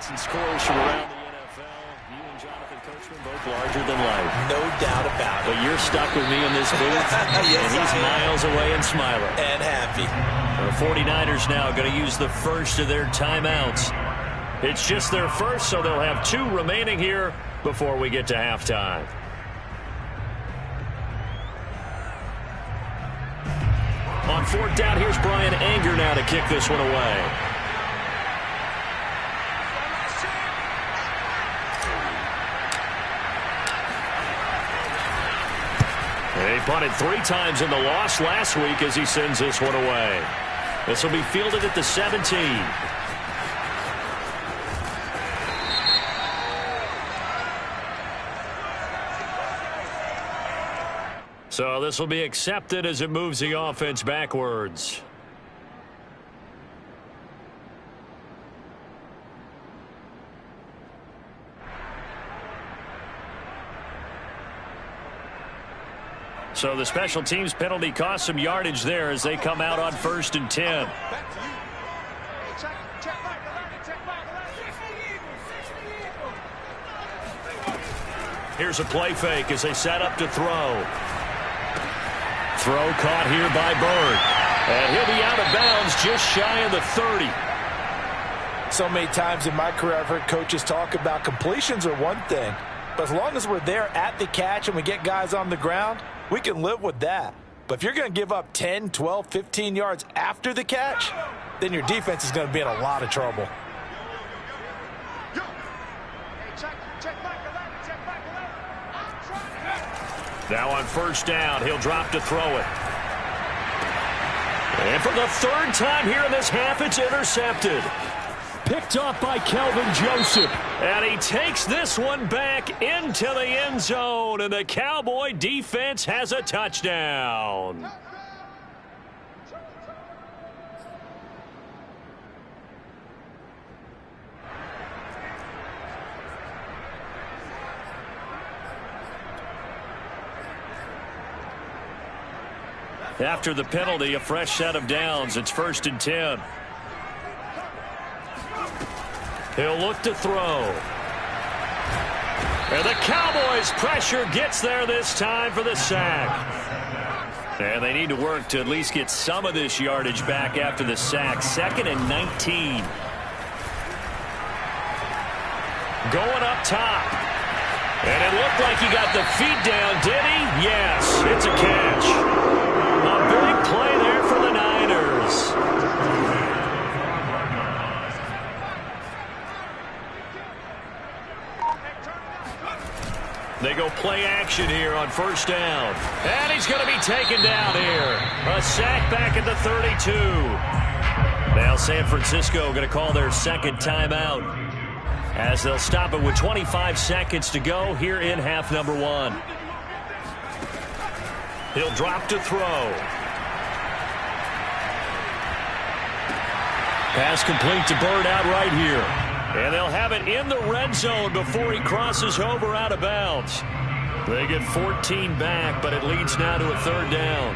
highlights and scores from around the NFL. You and Jonathan Coachman both larger than life. No doubt about it. But you're stuck with me in this booth, yes, and he's miles away and smiling. And happy. The 49ers now going to use the first of their timeouts. It's just their first, so they'll have 2 remaining here before we get to halftime. On 4th down, here's Brian Anger now to kick this one away. He punted 3 times in the loss last week as he sends this one away. This will be fielded at the 17. So this will be accepted as it moves the offense backwards. So the special teams penalty cost some yardage there as they come out on 1st and 10. Here's a play fake as they set up to throw. Throw caught here by Bird. And he'll be out of bounds just shy of the 30. So many times in my career I've heard coaches talk about completions are one thing. But as long as we're there at the catch and we get guys on the ground, we can live with that. But if you're going to give up 10, 12, 15 yards after the catch, then your defense is going to be in a lot of trouble. Now on 1st down, he'll drop to throw it. And for the 3rd time here in this half, it's intercepted. Picked off by Kelvin Joseph. And he takes this one back into the end zone. And the Cowboy defense has a touchdown. After the penalty, a fresh set of downs. It's 1st and 10. He'll look to throw. And the Cowboys' pressure gets there this time for the sack. And they need to work to at least get some of this yardage back after the sack. 2nd and 19. Going up top. And it looked like he got the feet down, did he? Yes, it's a catch. A big play there for the Niners. They go play action here on 1st down. And he's going to be taken down here. A sack back at the 32. Now San Francisco going to call their 2nd timeout as they'll stop it with 25 seconds to go here in half number 1. He'll drop to throw. Pass complete to Bird out right here. And they'll have it in the red zone before he crosses over out of bounds. They get 14 back, but it leads now to a 3rd down.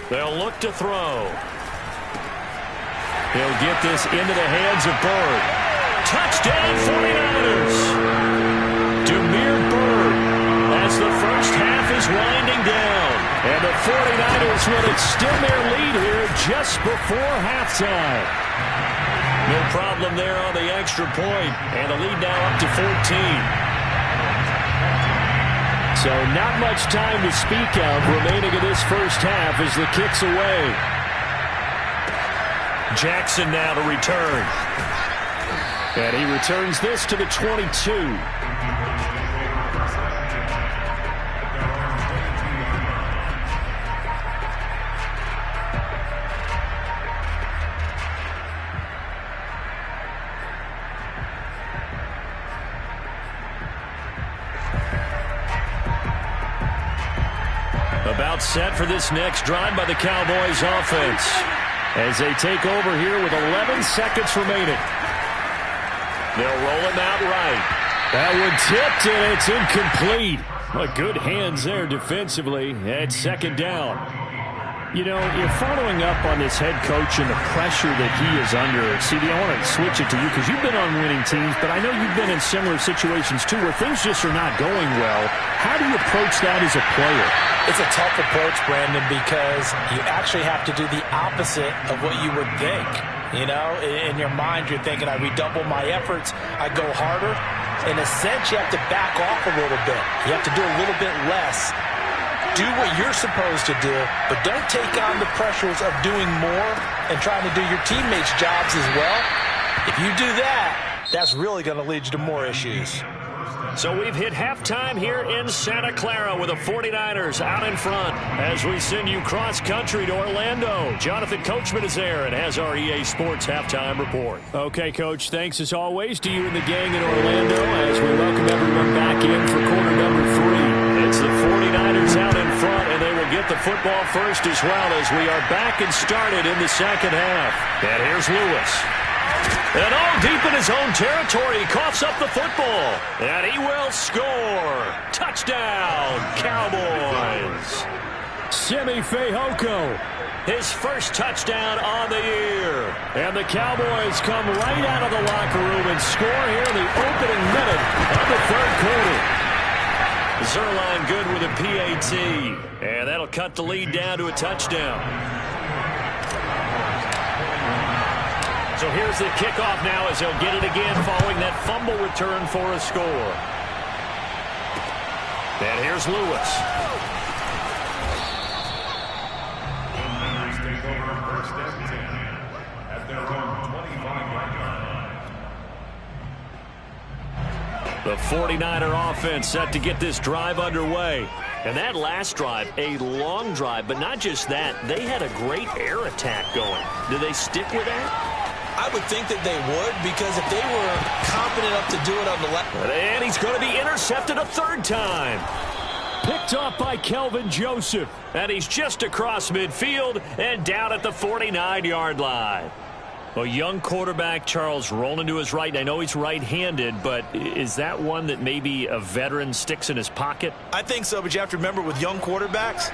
They'll look to throw. He'll get this into the hands of Bird. Touchdown 49ers. Demir Bird as the first half is winding down. And the 49ers will extend their lead here just before halftime. No problem there on the extra point. And the lead now up to 14. So not much time to speak of remaining in this first half as the kick's away. Jackson now to return. And he returns this to the 22. About set for this next drive by the Cowboys offense as they take over here with 11 seconds remaining. They'll roll him out right. That one tipped, and it's incomplete. Well, good hands there defensively at 2nd down. You know, you're following up on this head coach and the pressure that he is under. CD, I want to switch it to you because you've been on winning teams, but I know you've been in similar situations too where things just are not going well. How do you approach that as a player? It's a tough approach, Brandon, because you actually have to do the opposite of what you would think. You know, in your mind, you're thinking, I redouble my efforts, I go harder. In a sense, you have to back off a little bit. You have to do a little bit less. Do what you're supposed to do, but don't take on the pressures of doing more and trying to do your teammates' jobs as well. If you do that, that's really going to lead you to more issues. So we've hit halftime here in Santa Clara with the 49ers out in front as we send you cross-country to Orlando. Jonathan Coachman is there and has our EA Sports halftime report. Okay, Coach, thanks as always to you and the gang in Orlando as we welcome everyone back in for quarter number 3. It's the 49ers out in front, and they will get the football first as well as we are back and started in the second half. And here's Lewis. And all deep in his own territory, he coughs up the football. And he will score. Touchdown, Cowboys. Simi Fehoko, his first touchdown on the year. And the Cowboys come right out of the locker room and score here in the opening minute of the third quarter. Zerline good with a PAT. And that'll cut the lead down to a touchdown. So here's the kickoff now as he'll get it again following that fumble return for a score. And here's Lewis. Take over first and 10 at their own 25-yard line. The 49er offense set to get this drive underway. And that last drive, a long drive, but not just that. They had a great air attack going. Do they stick with that? I would think that they would, because if they were confident enough to do it on the left. And he's going to be intercepted a third time. Picked off by Kelvin Joseph. And he's just across midfield and down at the 49-yard line. A young quarterback, Charles, rolling to his right. I know he's right-handed, but is that one that maybe a veteran sticks in his pocket? I think so, but you have to remember with young quarterbacks,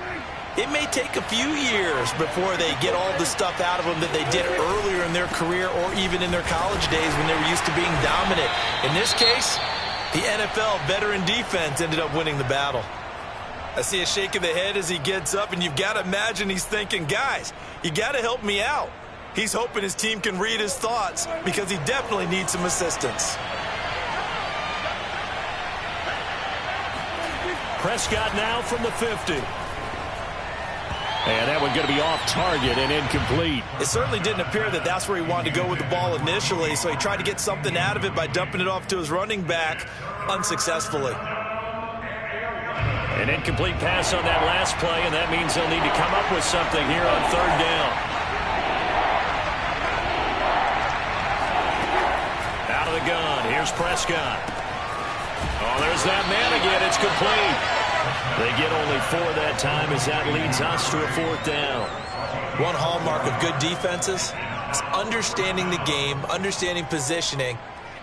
it may take a few years before they get all the stuff out of them that they did earlier in their career or even in their college days when they were used to being dominant. In this case, the NFL veteran defense ended up winning the battle. I see a shake of the head as he gets up, and you've got to imagine he's thinking, guys, you got to help me out. He's hoping his team can read his thoughts because he definitely needs some assistance. Prescott now from the 50. And that one going to be off target and incomplete. It certainly didn't appear that that's where he wanted to go with the ball initially, so he tried to get something out of it by dumping it off to his running back unsuccessfully. An incomplete pass on that last play, and that means they'll need to come up with something here on third down. Out of the gun, here's Prescott. Oh, there's that man again. It's complete. They get only 4 that time as that leads us to a fourth down. One hallmark of good defenses is understanding the game, understanding positioning,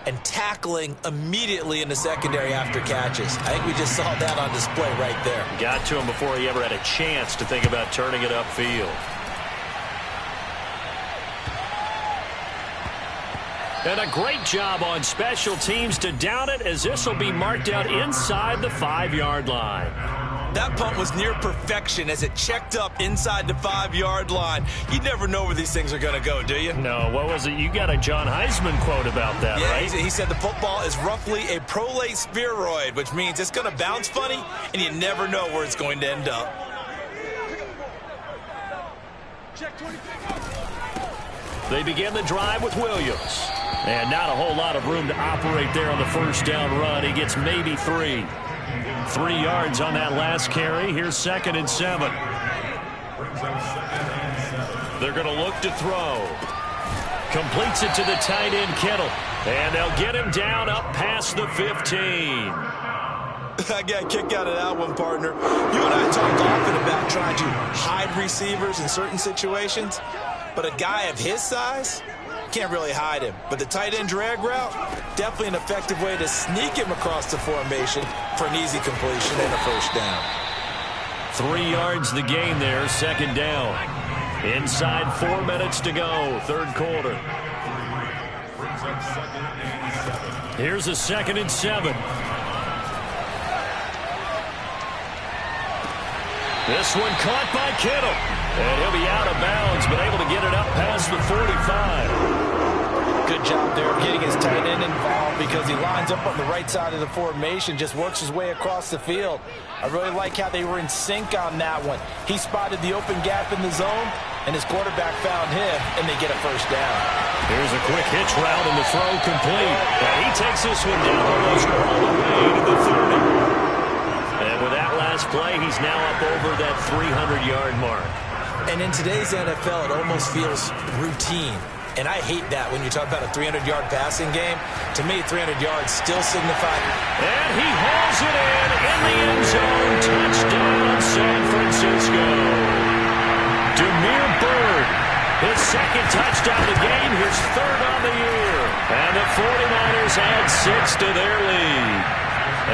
and tackling immediately in the secondary after catches. I think we just saw that on display right there. Got to him before he ever had a chance to think about turning it upfield. And a great job on special teams to down it, as this will be marked out inside the 5-yard line. That punt was near perfection as it checked up inside the 5-yard line. You never know where these things are going to go, do you? No, what was it? You got a John Heisman quote about that, right? He said the football is roughly a prolate spheroid, which means it's going to bounce funny, and you never know where it's going to end up. They begin the drive with Williams. And not a whole lot of room to operate there on the first down run. He gets maybe 3. 3 yards on that last carry. Here's 2nd and 7. They're going to look to throw. Completes it to the tight end, Kittle. And they'll get him down up past the 15. I got a kick out of that one, partner. You and I talk often about trying to hide receivers in certain situations. But a guy of his size can't really hide him. But the tight end drag route, definitely an effective way to sneak him across the formation for an easy completion and a first down. 3 yards the gain there, 2nd down. Inside 4 minutes to go, third quarter. Here's a 2nd and 7. This one caught by Kittle. And he'll be out of bounds, but able to get it up past the 45. Good job there of getting his tight end involved because he lines up on the right side of the formation, just works his way across the field. I really like how they were in sync on that one. He spotted the open gap in the zone, and his quarterback found him, and they get a first down. Here's a quick hitch route, and the throw complete. And he takes this one down almost all the way to the 30. And with that last play, he's now up over that 300-yard mark. And in today's NFL, it almost feels routine. And I hate that when you talk about a 300-yard passing game. To me, 300 yards still signify. And he hauls it in the end zone. Touchdown, San Francisco. Demir Byrd, his 2nd touchdown of the game, his 3rd on the year. And the 49ers add 6 to their lead.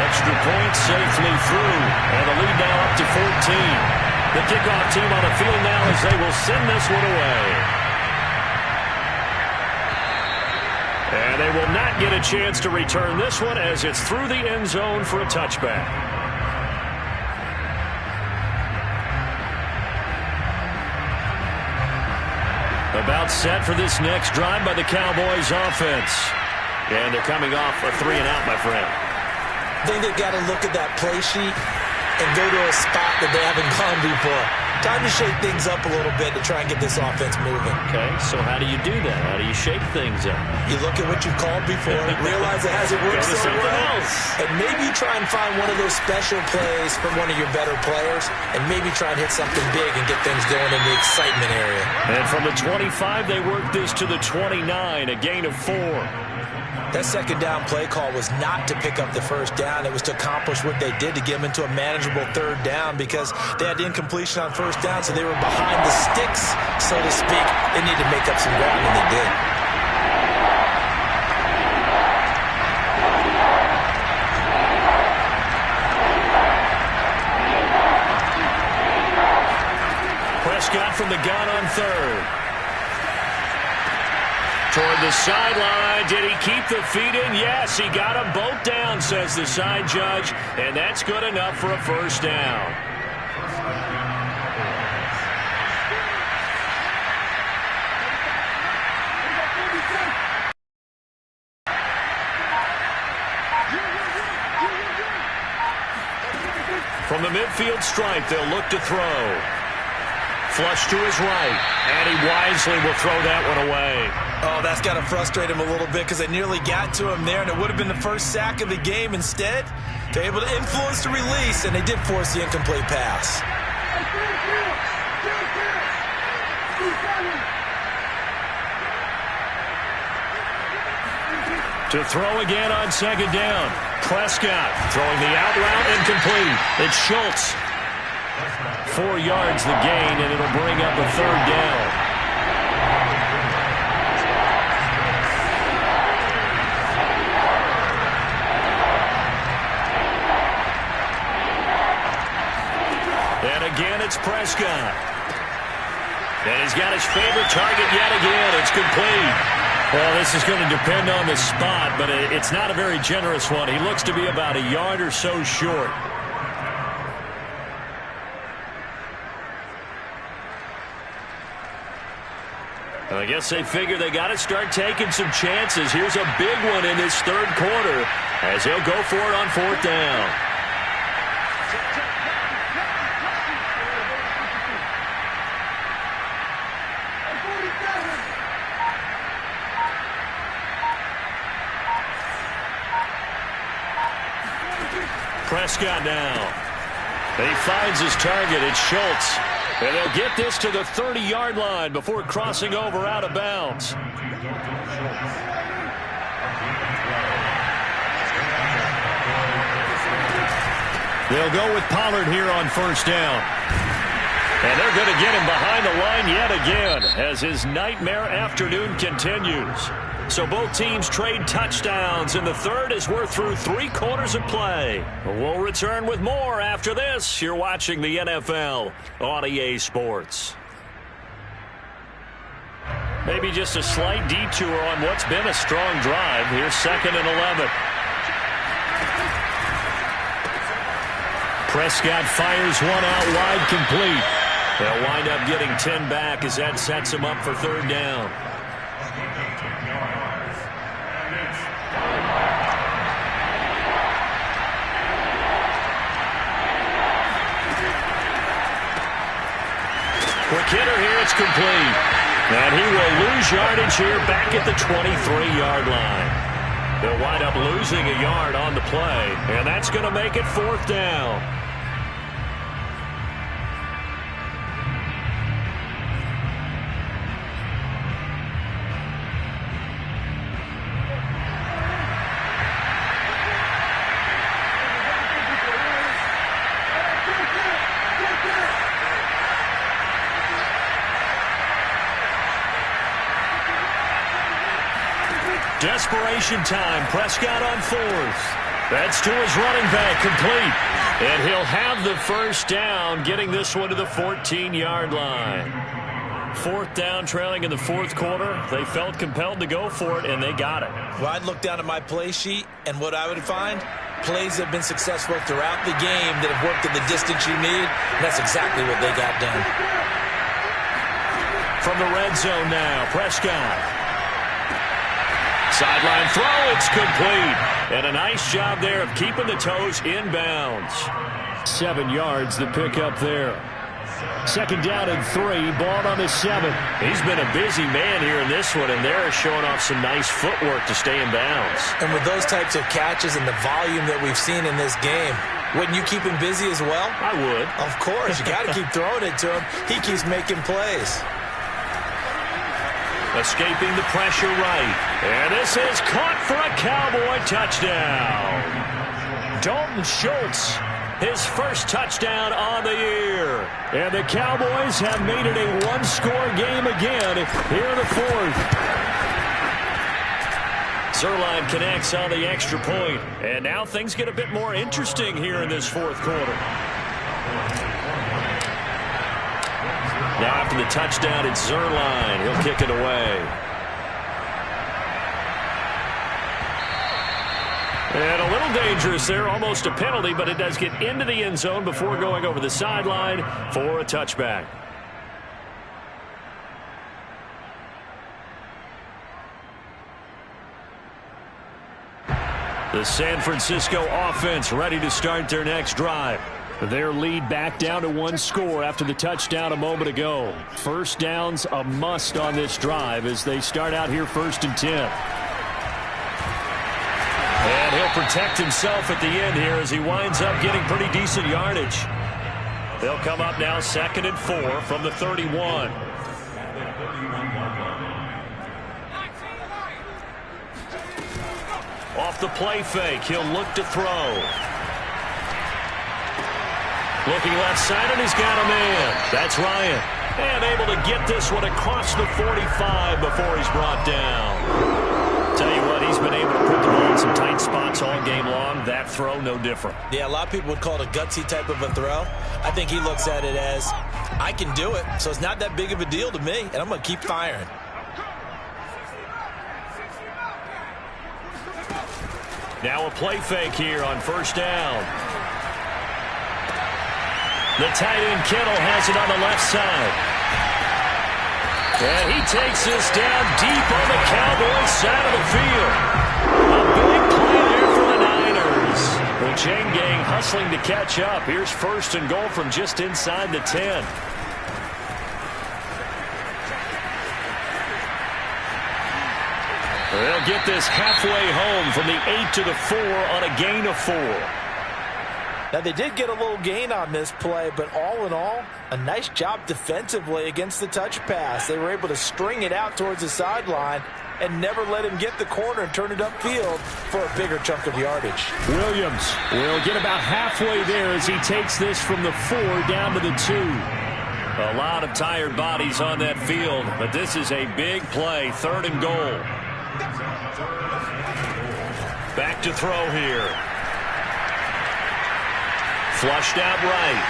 Extra point safely through. And the lead now up to 14. The kickoff team on the field now as they will send this one away. And they will not get a chance to return this one as it's through the end zone for a touchback. About set for this next drive by the Cowboys offense. And they're coming off a 3-and-out, my friend. I think they've got to look at that play sheet and go to a spot that they haven't gone before. Time to shake things up a little bit to try and get this offense moving. Okay, so how do you do that? How do you shake things up? You look at what you've called before, realize it hasn't worked so well, and maybe try and find one of those special plays from one of your better players, and maybe try and hit something big and get things going in the excitement area. And from the 25, they work this to the 29, a gain of 4. That 2nd down play call was not to pick up the first down. It was to accomplish what they did to get them into a manageable 3rd down because they had the incompletion on first down, so they were behind the sticks, so to speak. They needed to make up some ground, and they did. Prescott from the gun on 3rd. Toward the sideline. Did he keep the feet in? Yes, he got them both down, says the side judge. And that's good enough for a first down. From the midfield stripe, they'll look to throw. Flush to his right, and he wisely will throw that one away. Oh, that's got to frustrate him a little bit because they nearly got to him there, and it would have been the first sack of the game. Instead, they're able to influence the release, and they did force the incomplete pass. To throw again on 2nd down. Prescott throwing the out route incomplete. It's Schultz. 4 yards the gain, and it'll bring up a 3rd down. And again, it's Prescott. And he's got his favorite target yet again. It's complete. Well, this is going to depend on the spot, but it's not a very generous one. He looks to be about a yard or so short. I guess they figure they got to start taking some chances. Here's a big one in this 3rd quarter as he'll go for it on 4th down. Prescott now. He finds his target. It's Schultz. And they'll get this to the 30-yard line before crossing over out of bounds. They'll go with Pollard here on 1st down. And they're going to get him behind the line yet again as his nightmare afternoon continues. So both teams trade touchdowns, and the 3rd as we're through 3 quarters of play. We'll return with more after this. You're watching the NFL on EA Sports. Maybe just a slight detour on what's been a strong drive. Here's 2nd and 11. Prescott fires one out wide, complete. They'll wind up getting 10 back as that sets him up for 3rd down. Quick hitter here, it's complete. And he will lose yardage here back at the 23-yard line. They'll wind up losing a yard on the play, and that's going to make it 4th down. Desperation time. Prescott on 4th. That's to his running back, complete. And he'll have the 1st down, getting this one to the 14-yard line. 4th down, trailing in the 4th quarter. They felt compelled to go for it, and they got it. Well, I'd look down at my play sheet, and what I would find, plays have been successful throughout the game that have worked in the distance you need, and that's exactly what they got done. From the red zone now, Prescott. Sideline throw, it's complete. And a nice job there of keeping the toes inbounds. 7 yards, the pickup there. 2nd down and 3, ball on the 7. He's been a busy man here in this one, and they're showing off some nice footwork to stay in bounds. And with those types of catches and the volume that we've seen in this game, wouldn't you keep him busy as well? I would. Of course, you got to keep throwing it to him. He keeps making plays. Escaping the pressure right. And this is caught for a Cowboy touchdown. Dalton Schultz, his 1st touchdown on the year. And the Cowboys have made it a one-score game again here in the 4th. Zuerlein connects on the extra point. And now things get a bit more interesting here in this 4th quarter. Now after the touchdown, it's Zuerlein. He'll kick it away. And a little dangerous there, almost a penalty, but it does get into the end zone before going over the sideline for a touchback. The San Francisco offense ready to start their next drive. Their lead back down to 1 score after the touchdown a moment ago. 1st down's a must on this drive as they start out here 1st and 10. And he'll protect himself at the end here as he winds up getting pretty decent yardage. They'll come up now 2nd and 4 from the 31. Off the play fake, he'll look to throw. Looking left side, and he's got a man. That's Ryan. And able to get this one across the 45 before he's brought down. Tell you what, he's been able to put the ball in some tight spots all game long. That throw, no different. Yeah, a lot of people would call it a gutsy type of a throw. I think he looks at it as, I can do it, so it's not that big of a deal to me, and I'm going to keep firing. Now a play fake here on 1st down. The tight end Kittle has it on the left side. And he takes this down deep on the Cowboys side of the field. A big play there for the Niners. The chain gang hustling to catch up. Here's 1st and goal from just inside the 10. They'll get this halfway home from the 8 to the 4 on a gain of 4. Now, they did get a little gain on this play, but all in all, a nice job defensively against the touch pass. They were able to string it out towards the sideline and never let him get the corner and turn it upfield for a bigger chunk of yardage. Williams will get about halfway there as he takes this from the 4 down to the 2. A lot of tired bodies on that field, but this is a big play, 3rd and goal. Back to throw here. Flushed out right.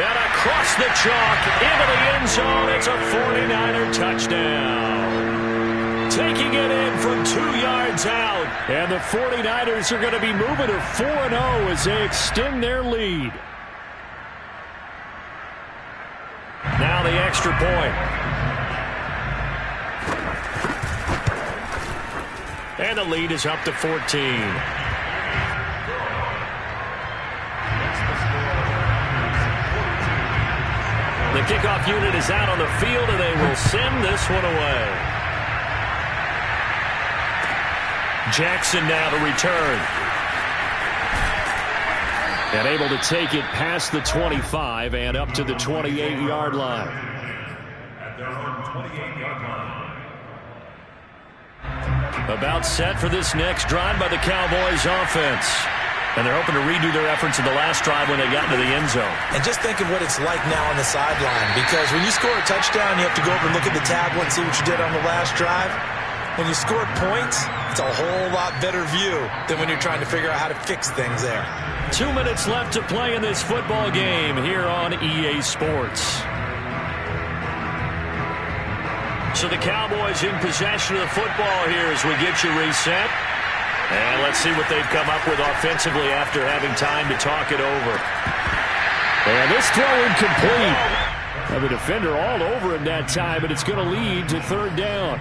And a across the chalk, into the end zone. It's a 49er touchdown. Taking it in from 2 yards out. And the 49ers are going to be moving to 4-0 as they extend their lead. Now the extra point. And the lead is up to 14. The kickoff unit is out on the field, and they will send this one away. Jackson now to return. And able to take it past the 25 and up to the 28-yard line. At their own 28-yard line. About set for this next drive by the Cowboys offense. And they're hoping to redo their efforts in the last drive when they got into the end zone. And just think of what it's like now on the sideline, because when you score a touchdown, you have to go over and look at the tablet and see what you did on the last drive. When you scored points, it's a whole lot better view than when you're trying to figure out how to fix things there. 2 minutes left to play in this football game here on EA Sports. So the Cowboys in possession of the football here as we get you reset. And let's see what they've come up with offensively after having time to talk it over. And this throw incomplete. Have a defender all over him that time, but it's going to lead to third down.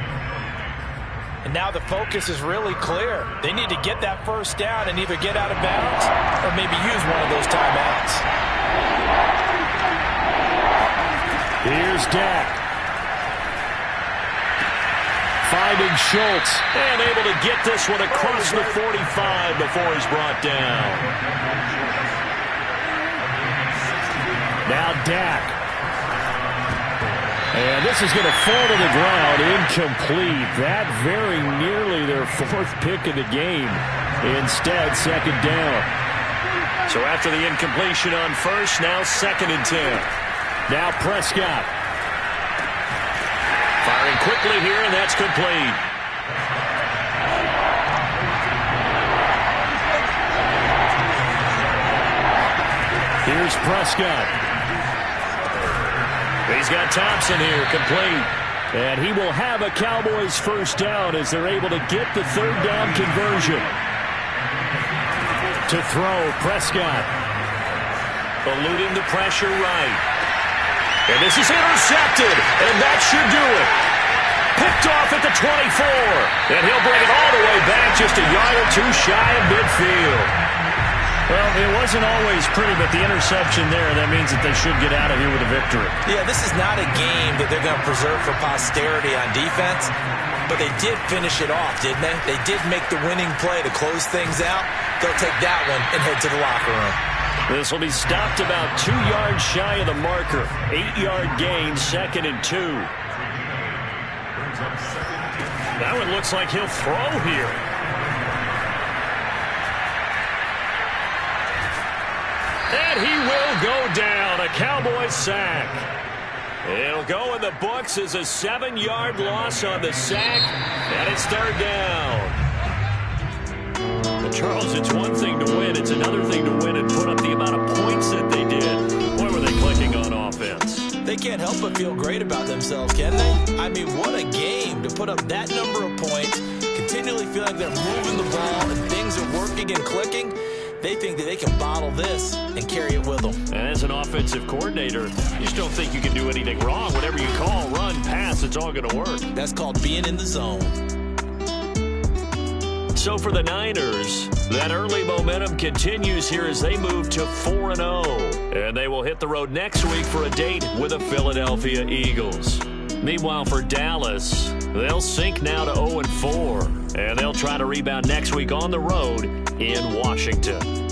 And now the focus is really clear. They need to get that first down and either get out of bounds or maybe use one of those timeouts. Here's Dak. Finding Schultz. And able to get this one across the 45 before he's brought down. Now Dak. And this is going to fall to the ground, incomplete. That very nearly their fourth pick of the game. Instead, second down. So after the incompletion on first, now 2nd and 10. Now Prescott. Firing quickly here, and that's complete. Here's Prescott. He's got Thompson here, complete. And he will have a Cowboys first down as they're able to get the third down conversion. To throw, Prescott. Eluding the pressure right. And this is intercepted, and that should do it. Picked off at the 24. And he'll bring it all the way back just a yard or two shy of midfield. Well, it wasn't always pretty, but the interception there, that means that they should get out of here with a victory. Yeah, this is not a game that they're going to preserve for posterity on defense, but they did finish it off, didn't they? They did make the winning play to close things out. They'll take that one and head to the locker room. This will be stopped about 2 yards shy of the marker. 8-yard gain, 2nd and 2. That one looks like he'll throw here. And he will go down. A Cowboys sack. It'll go in the books as a 7-yard loss on the sack. And it's third down. Well, Charles, it's one thing to win. It's another thing to win and put up the amount of points that they did. Boy, were they clicking on offense. They can't help but feel great about themselves, can they? I mean, what a game to put up that number of points, continually feel like they're moving the ball and things are working and clicking. They think that they can bottle this and carry it with them. And as an offensive coordinator, you just don't think you can do anything wrong. Whatever you call, run, pass, it's all going to work. That's called being in the zone. So for the Niners, that early momentum continues here as they move to 4-0. And they will hit the road next week for a date with the Philadelphia Eagles. Meanwhile, for Dallas, they'll sink now to 0-4. And they'll try to rebound next week on the road in Washington.